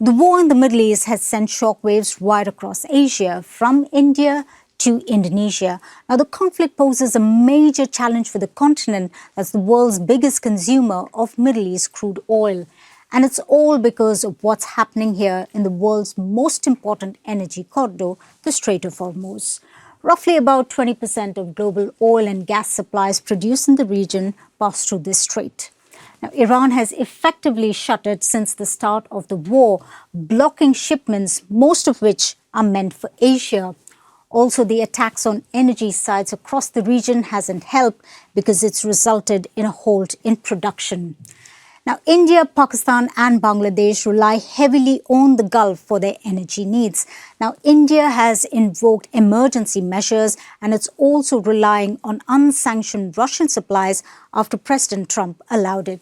The war in the Middle East has sent shockwaves right across Asia, from India to Indonesia. Now, the conflict poses a major challenge for the continent as the world's biggest consumer of Middle East crude oil. And it's all because of what's happening here in the world's most important energy corridor, the Strait of Hormuz. Roughly about 20% of global oil and gas supplies produced in the region pass through this strait. Now, Iran has effectively shut it since the start of the war, blocking shipments, most of which are meant for Asia. Also, the attacks on energy sites across the region hasn't helped because it's resulted in a halt in production. Now, India, Pakistan and Bangladesh rely heavily on the Gulf for their energy needs. Now, India has invoked emergency measures and it's also relying on unsanctioned Russian supplies after President Trump allowed it.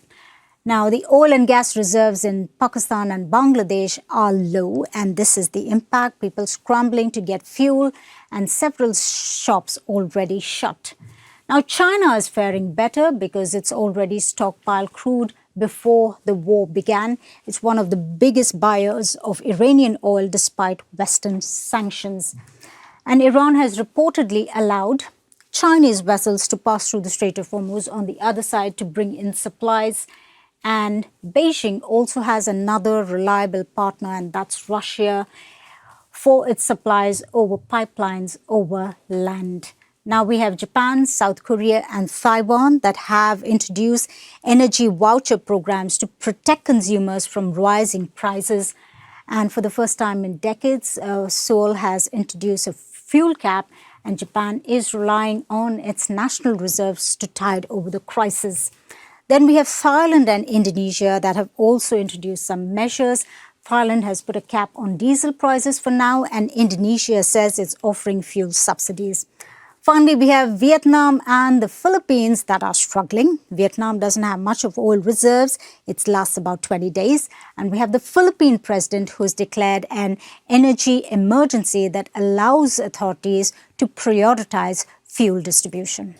Now, the oil and gas reserves in Pakistan and Bangladesh are low, and this is the impact. People scrambling to get fuel and several shops already shut. Now, China is faring better because it's already stockpiled crude before the war began. It's one of the biggest buyers of Iranian oil despite Western sanctions. And Iran has reportedly allowed Chinese vessels to pass through the Strait of Hormuz on the other side to bring in supplies. And Beijing also has another reliable partner, and that's Russia, for its supplies over pipelines over land. Now we have Japan, South Korea and Taiwan that have introduced energy voucher programs to protect consumers from rising prices. And for the first time in decades, Seoul has introduced a fuel cap, and Japan is relying on its national reserves to tide over the crisis. Then we have Thailand and Indonesia that have also introduced some measures. Thailand has put a cap on diesel prices for now, and Indonesia says it's offering fuel subsidies. Finally, we have Vietnam and the Philippines that are struggling. Vietnam doesn't have much of oil reserves. It lasts about 20 days. And we have the Philippine president who's declared an energy emergency that allows authorities to prioritize fuel distribution.